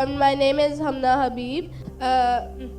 My name is Hamna Habib.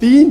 3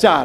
4,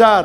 4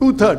2/3.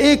1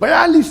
42